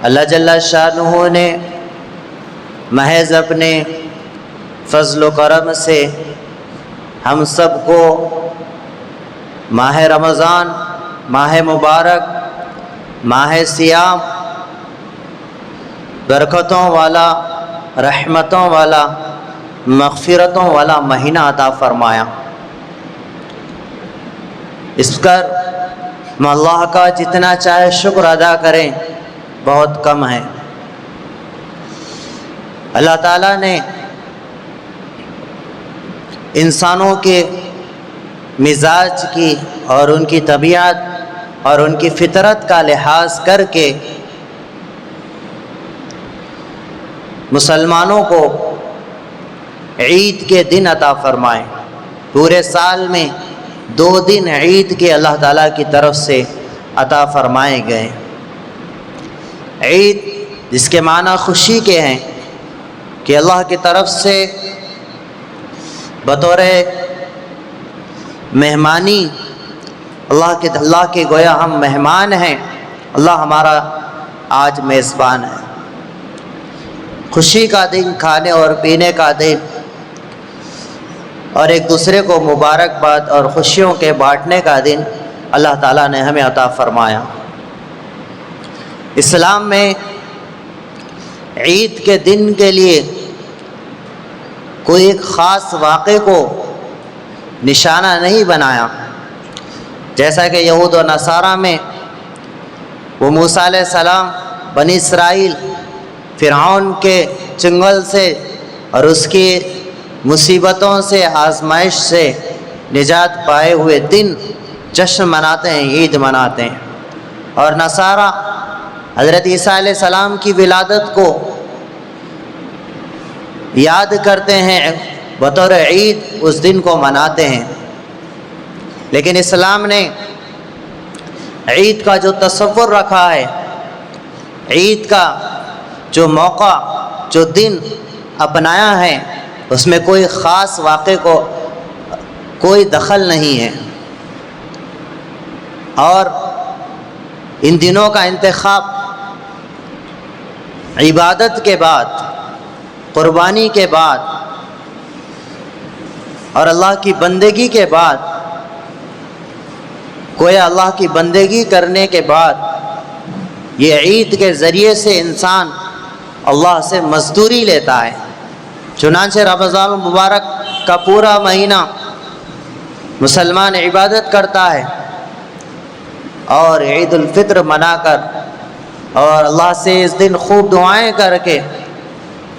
اللہ جل شانہ نے محض اپنے فضل و کرم سے ہم سب کو ماہ رمضان، ماہ مبارک، ماہ صیام، برکتوں والا، رحمتوں والا، مغفرتوں والا مہینہ عطا فرمایا۔ اس پر ہم اللہ کا جتنا چاہے شکر ادا کریں بہت کم ہے۔ اللہ تعالیٰ نے انسانوں کے مزاج کی اور ان کی طبیعت اور ان کی فطرت کا لحاظ کر کے مسلمانوں کو عید کے دن عطا فرمائے۔ پورے سال میں 2 دن عید کے اللہ تعالیٰ کی طرف سے عطا فرمائے گئے۔ عید جس کے معنی خوشی کے ہیں کہ اللہ کی طرف سے بطور مہمانی اللہ کے گویا ہم مہمان ہیں، اللہ ہمارا آج میزبان ہے۔ خوشی کا دن، کھانے اور پینے کا دن، اور ایک دوسرے کو مبارکباد اور خوشیوں کے بانٹنے کا دن اللہ تعالیٰ نے ہمیں عطا فرمایا۔ اسلام میں عید کے دن کے لیے کوئی ایک خاص واقعے کو نشانہ نہیں بنایا، جیسا کہ یہود و نصارہ میں وہ موسیٰ علیہ السلام بنی اسرائیل فرعون کے چنگل سے اور اس کی مصیبتوں سے، آزمائش سے نجات پائے ہوئے دن جشن مناتے ہیں، عید مناتے ہیں، اور نصارہ حضرت عیسیٰ علیہ السلام کی ولادت کو یاد کرتے ہیں، بطور عید اس دن کو مناتے ہیں۔ لیکن اسلام نے عید کا جو تصور رکھا ہے، عید کا جو موقع، جو دن اپنایا ہے، اس میں کوئی خاص واقعے کو کوئی دخل نہیں ہے، اور ان دنوں کا انتخاب عبادت کے بعد، قربانی کے بعد اور اللہ کی بندگی کے بعد، گویا اللہ کی بندگی کرنے کے بعد یہ عید کے ذریعے سے انسان اللہ سے مزدوری لیتا ہے۔ چنانچہ رمضان المبارک کا پورا مہینہ مسلمان عبادت کرتا ہے، اور عید الفطر منا کر اور اللہ سے اس دن خوب دعائیں کر کے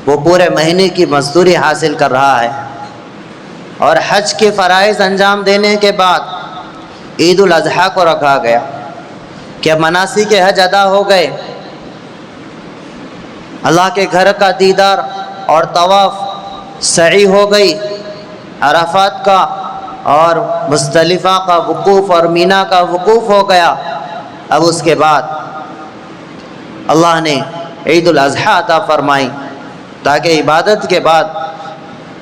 وہ پورے مہینے کی مزدوری حاصل کر رہا ہے۔ اور حج کے فرائض انجام دینے کے بعد عید الاضحیٰ کو رکھا گیا کہ اب مناسک حج ادا ہو گئے، اللہ کے گھر کا دیدار اور طواف سعی ہو گئی، عرفات کا اور مزدلفہ کا وقوف اور مینا کا وقوف ہو گیا۔ اب اس کے بعد اللہ نے عید الاضحیٰ عطا فرمائی تاکہ عبادت کے بعد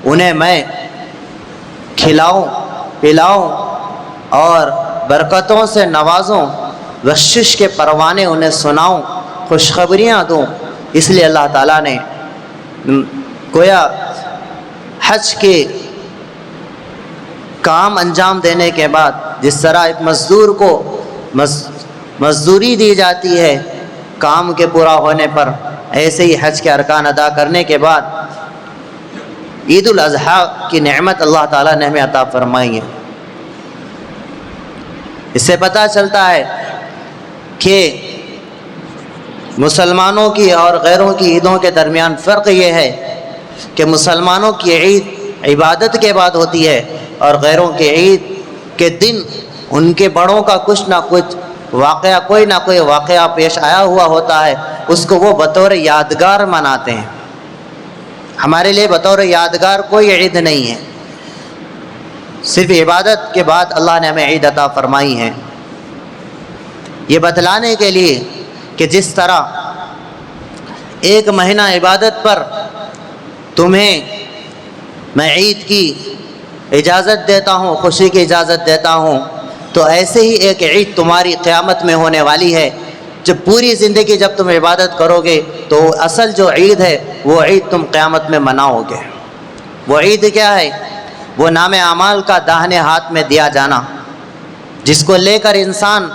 انہیں میں کھلاؤں، پلاؤں اور برکتوں سے نوازوں، بخشش کے پروانے انہیں سناؤں، خوشخبریاں دوں۔ اس لیے اللہ تعالیٰ نے گویا حج کے کام انجام دینے کے بعد جس طرح ایک مزدور کو مزدوری دی جاتی ہے کام کے پورا ہونے پر، ایسے ہی حج کے ارکان ادا کرنے کے بعد عید الاضحیٰ کی نعمت اللہ تعالیٰ نے ہمیں عطا فرمائی ہے۔ اس سے پتہ چلتا ہے کہ مسلمانوں کی اور غیروں کی عیدوں کے درمیان فرق یہ ہے کہ مسلمانوں کی عید عبادت کے بعد ہوتی ہے، اور غیروں کی عید کے دن ان کے بڑوں کا کچھ نہ کچھ واقعہ، کوئی نہ کوئی واقعہ پیش آیا ہوا ہوتا ہے، اس کو وہ بطور یادگار مناتے ہیں۔ ہمارے لیے بطور یادگار کوئی عید نہیں ہے، صرف عبادت کے بعد اللہ نے ہمیں عید عطا فرمائی ہے۔ یہ بتلانے کے لیے کہ جس طرح ایک مہینہ عبادت پر تمہیں میں عید کی اجازت دیتا ہوں، خوشی کی اجازت دیتا ہوں، تو ایسے ہی ایک عید تمہاری قیامت میں ہونے والی ہے جب پوری زندگی جب تم عبادت کرو گے تو اصل جو عید ہے وہ عید تم قیامت میں مناؤ گے۔ وہ عید کیا ہے؟ وہ نام اعمال کا داہنے ہاتھ میں دیا جانا، جس کو لے کر انسان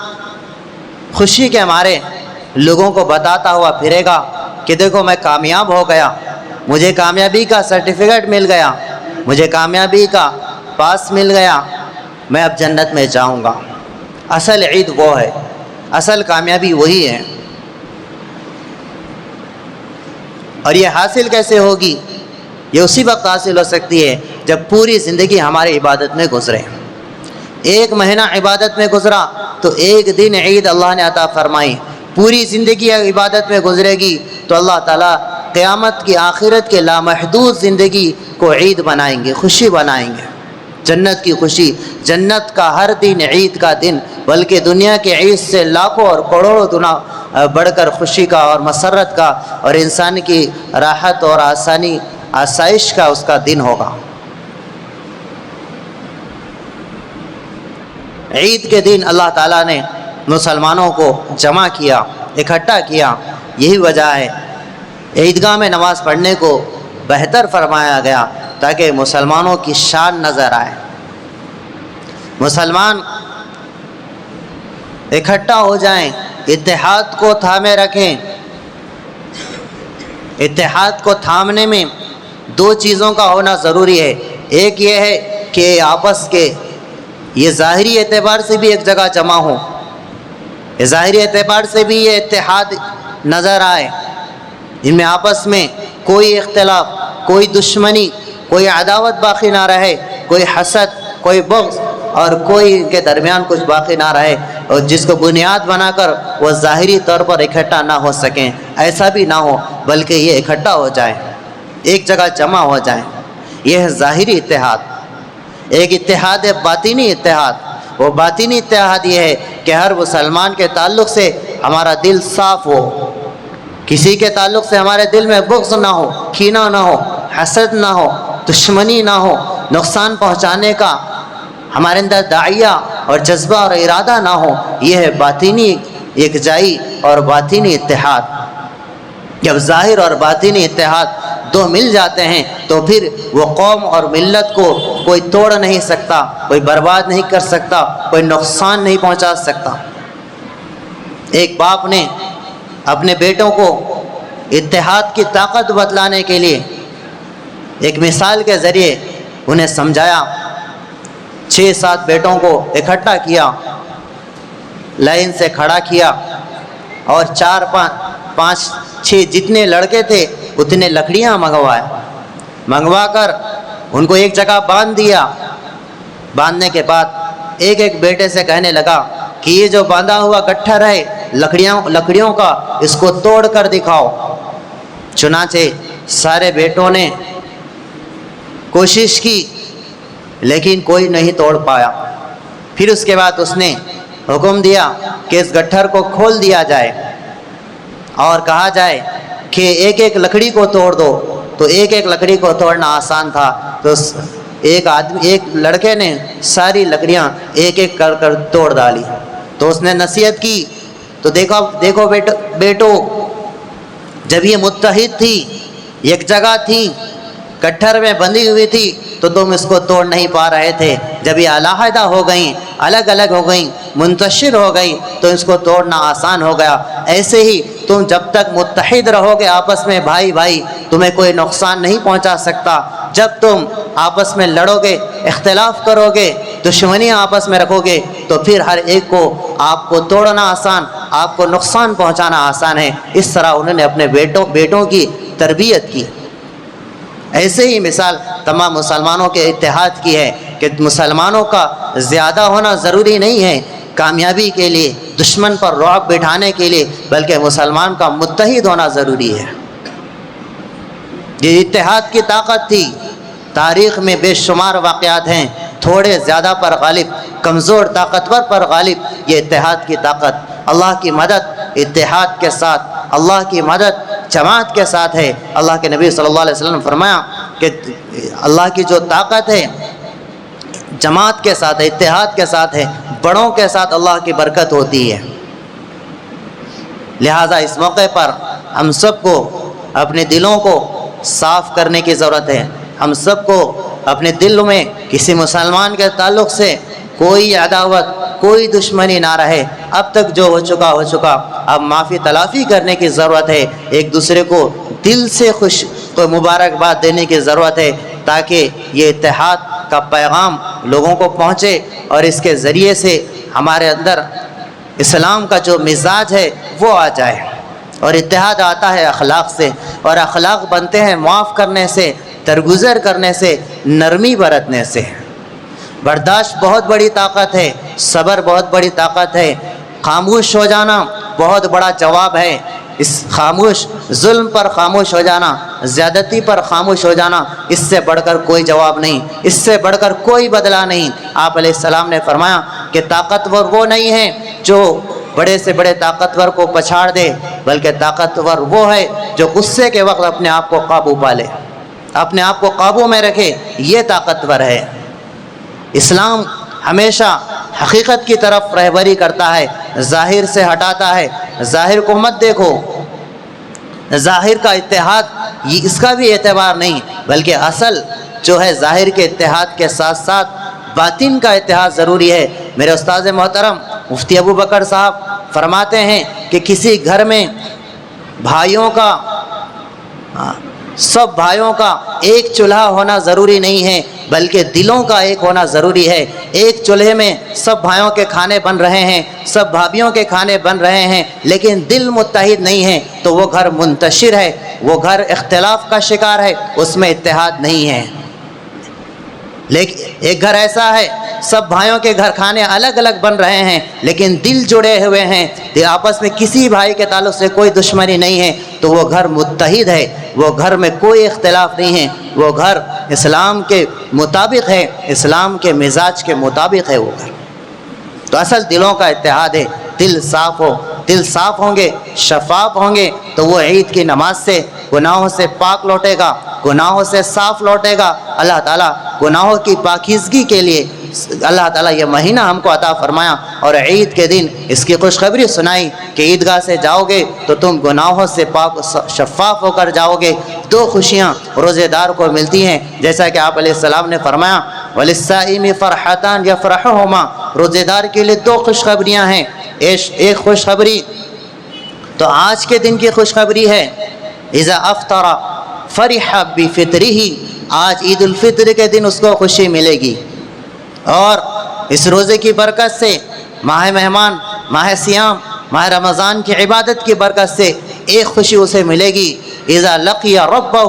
خوشی کے مارے لوگوں کو بتاتا ہوا پھرے گا کہ دیکھو میں کامیاب ہو گیا، مجھے کامیابی کا سرٹیفکیٹ مل گیا، مجھے کامیابی کا پاس مل گیا، میں اب جنت میں جاؤں گا۔ اصل عید وہ ہے، اصل کامیابی وہی ہے۔ اور یہ حاصل کیسے ہوگی؟ یہ اسی وقت حاصل ہو سکتی ہے جب پوری زندگی ہماری عبادت میں گزرے۔ ایک مہینہ عبادت میں گزرا تو ایک دن عید اللہ نے عطا فرمائی، پوری زندگی عبادت میں گزرے گی تو اللہ تعالیٰ قیامت کی آخرت کے لامحدود زندگی کو عید بنائیں گے، خوشی بنائیں گے، جنت کی خوشی، جنت کا ہر دن عید کا دن، بلکہ دنیا کے عید سے لاکھوں اور کروڑوں گنا بڑھ کر خوشی کا اور مسرت کا اور انسان کی راحت اور آسائش کا اس کا دن ہوگا۔ عید کے دن اللہ تعالیٰ نے مسلمانوں کو جمع کیا، اکٹھا کیا، یہی وجہ ہے عیدگاہ میں نماز پڑھنے کو بہتر فرمایا گیا تاکہ مسلمانوں کی شان نظر آئے، مسلمان اکٹھا ہو جائیں، اتحاد کو تھامے رکھیں۔ اتحاد کو تھامنے میں دو چیزوں کا ہونا ضروری ہے، ایک یہ ہے کہ آپس کے یہ ظاہری اعتبار سے بھی ایک جگہ جمع ہو، ظاہری اعتبار سے بھی یہ اتحاد نظر آئے، ان میں آپس میں کوئی اختلاف، کوئی دشمنی، کوئی عداوت باقی نہ رہے، کوئی حسد، کوئی بغض اور کوئی ان کے درمیان کچھ باقی نہ رہے، اور جس کو بنیاد بنا کر وہ ظاہری طور پر اکٹھا نہ ہو سکیں، ایسا بھی نہ ہو بلکہ یہ اکٹھا ہو جائیں، ایک جگہ جمع ہو جائیں۔ یہ ہے ظاہری اتحاد۔ ایک اتحاد ہے باطنی اتحاد۔ وہ باطنی اتحاد یہ ہے کہ ہر مسلمان کے تعلق سے ہمارا دل صاف ہو، کسی کے تعلق سے ہمارے دل میں بغض نہ ہو، کینہ نہ ہو، حسد نہ ہو، دشمنی نہ ہو، نقصان پہنچانے کا ہمارے اندر داعیہ اور جذبہ اور ارادہ نہ ہو۔ یہ ہے باطنی یکجائی اور باطنی اتحاد۔ جب ظاہر اور باطنی اتحاد دو مل جاتے ہیں تو پھر وہ قوم اور ملت کو کوئی توڑ نہیں سکتا، کوئی برباد نہیں کر سکتا، کوئی نقصان نہیں پہنچا سکتا۔ ایک باپ نے اپنے بیٹوں کو اتحاد کی طاقت بتلانے کے لیے ایک مثال کے ذریعے انہیں سمجھایا۔ 6-7 بیٹوں کو اکٹھا کیا، لائن سے کھڑا کیا اور 4-5-6 جتنے لڑکے تھے اتنے لکڑیاں منگوا کر ان کو ایک جگہ باندھ دیا۔ باندھنے کے بعد ایک ایک بیٹے سے کہنے لگا کہ یہ جو باندھا ہوا گٹھر ہے لکڑیوں کا، اس کو توڑ کر دکھاؤ۔ چنانچہ سارے بیٹوں نے کوشش کی لیکن کوئی نہیں توڑ پایا۔ پھر اس کے بعد اس نے حکم دیا کہ اس گٹھر کو کھول دیا جائے اور کہا جائے کہ ایک ایک لکڑی کو توڑ دو۔ تو ایک ایک لکڑی کو توڑنا آسان تھا، تو ایک لڑکے نے ساری لکڑیاں ایک ایک کر کر توڑ ڈالی۔ تو اس نے نصیحت کی، تو دیکھو بیٹو، جب یہ متحد تھی، ایک جگہ تھی، گٹھر میں بندھی ہوئی تھی تو تم اس کو توڑ نہیں پا رہے تھے۔ جب یہ علیحدہ ہو گئیں، الگ الگ ہو گئیں، منتشر ہو گئی تو اس کو توڑنا آسان ہو گیا۔ ایسے ہی تم جب تک متحد رہو گے آپس میں بھائی بھائی، تمہیں کوئی نقصان نہیں پہنچا سکتا۔ جب تم آپس میں لڑو گے، اختلاف کرو گے، دشمنی آپس میں رکھو گے تو پھر ہر ایک کو آپ کو توڑنا آسان، آپ کو نقصان پہنچانا آسان ہے۔ اس طرح انہوں نے اپنے بیٹوں کی تربیت کی۔ ایسے ہی مثال تمام مسلمانوں کے اتحاد کی ہے کہ مسلمانوں کا زیادہ ہونا ضروری نہیں ہے کامیابی کے لیے، دشمن پر رعب بٹھانے کے لیے، بلکہ مسلمان کا متحد ہونا ضروری ہے۔ یہ اتحاد کی طاقت تھی۔ تاریخ میں بے شمار واقعات ہیں، تھوڑے زیادہ پر غالب، کمزور طاقتور پر غالب یہ اتحاد کی طاقت۔ اللہ کی مدد اتحاد کے ساتھ، اللہ کی مدد جماعت کے ساتھ ہے۔ اللہ کے نبی صلی اللہ علیہ وسلم نے فرمایا کہ اللہ کی جو طاقت ہے جماعت کے ساتھ ہے، اتحاد کے ساتھ ہے، بڑوں کے ساتھ اللہ کی برکت ہوتی ہے۔ لہٰذا اس موقع پر ہم سب کو اپنے دلوں کو صاف کرنے کی ضرورت ہے. ہم سب کو اپنے دل میں کسی مسلمان کے تعلق سے کوئی عداوت کوئی دشمنی نہ رہے. اب تک جو ہو چکا اب معافی تلافی کرنے کی ضرورت ہے. ایک دوسرے کو دل سے مبارکباد دینے کی ضرورت ہے تاکہ یہ اتحاد کا پیغام لوگوں کو پہنچے اور اس کے ذریعے سے ہمارے اندر اسلام کا جو مزاج ہے وہ آ جائے. اور اتحاد آتا ہے اخلاق سے، اور اخلاق بنتے ہیں معاف کرنے سے، درگزر کرنے سے، نرمی برتنے سے. برداشت بہت بڑی طاقت ہے، صبر بہت بڑی طاقت ہے. خاموش ہو جانا بہت بڑا جواب ہے. اس خاموش ظلم پر خاموش ہو جانا، زیادتی پر خاموش ہو جانا، اس سے بڑھ کر کوئی جواب نہیں، اس سے بڑھ کر کوئی بدلہ نہیں. آپ علیہ السلام نے فرمایا کہ طاقتور وہ نہیں ہے جو بڑے سے بڑے طاقتور کو پچھاڑ دے، بلکہ طاقتور وہ ہے جو غصے کے وقت اپنے آپ کو قابو پا لے، اپنے آپ کو قابو میں رکھے. یہ طاقتور ہے. اسلام ہمیشہ حقیقت کی طرف رہبری کرتا ہے، ظاہر سے ہٹاتا ہے. ظاہر کو مت دیکھو، ظاہر کا اتحاد اس کا بھی اعتبار نہیں، بلکہ اصل جو ہے ظاہر کے اتحاد کے ساتھ ساتھ باطن کا اتحاد ضروری ہے. میرے استاد محترم مفتی ابو بکر صاحب فرماتے ہیں کہ کسی گھر میں سب بھائیوں کا ایک چولہا ہونا ضروری نہیں ہے، بلکہ دلوں کا ایک ہونا ضروری ہے. ایک چولہے میں سب بھائیوں کے کھانے بن رہے ہیں، سب بھابھیوں کے کھانے بن رہے ہیں، لیکن دل متحد نہیں ہے تو وہ گھر منتشر ہے، وہ گھر اختلاف کا شکار ہے، اس میں اتحاد نہیں ہے. لیکن ایک گھر ایسا ہے سب بھائیوں کے گھر کھانے الگ الگ بن رہے ہیں لیکن دل جڑے ہوئے ہیں، آپس میں کسی بھائی کے تعلق سے کوئی دشمنی نہیں ہے، تو وہ گھر متحد ہے، وہ گھر میں کوئی اختلاف نہیں ہے، وہ گھر اسلام کے مطابق ہے، اسلام کے مزاج کے مطابق ہے وہ گھر. تو اصل دلوں کا اتحاد ہے. دل صاف ہو، دل صاف ہوں گے، شفاف ہوں گے تو وہ عید کی نماز سے گناہوں سے پاک لوٹے گا، گناہوں سے صاف لوٹے گا. اللہ تعالیٰ گناہوں کی پاکیزگی کے لیے اللہ تعالیٰ یہ مہینہ ہم کو عطا فرمایا، اور عید کے دن اس کی خوشخبری سنائی کہ عیدگاہ سے جاؤ گے تو تم گناہوں سے پاک شفاف ہو کر جاؤ گے. دو خوشیاں روزے دار کو ملتی ہیں، جیسا کہ آپ علیہ السلام نے فرمایا وَلِلصَّائِمِ فَرْحَتَانِ يَفْرَحُهُمَا. روزے دار کے لیے دو خوشخبریاں ہیں. ایک خوشخبری تو آج کے دن کی خوشخبری ہے اذا افطر فرح بفطرہ، آج عید الفطر کے دن اس کو خوشی ملے گی. اور اس روزے کی برکت سے ماہ مہمان، ماہ صیام، ماہ رمضان کی عبادت کی برکت سے ایک خوشی اسے ملے گی اذا لقی ربہ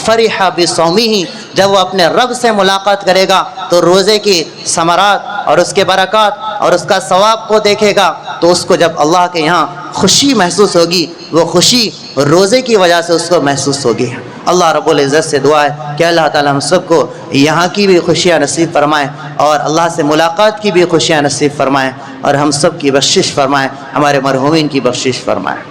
فرح بصومہ، جب وہ اپنے رب سے ملاقات کرے گا تو روزے کی ثمرات اور اس کے برکات اور اس کا ثواب کو دیکھے گا تو اس کو جب اللہ کے یہاں خوشی محسوس ہوگی، وہ خوشی روزے کی وجہ سے اس کو محسوس ہوگی. اللہ رب العزت سے دعا ہے کہ اللہ تعالیٰ ہم سب کو یہاں کی بھی خوشیاں نصیب فرمائیں اور اللہ سے ملاقات کی بھی خوشیاں نصیب فرمائیں اور ہم سب کی بخشش فرمائیں، ہمارے مرحومین کی بخشش فرمائیں.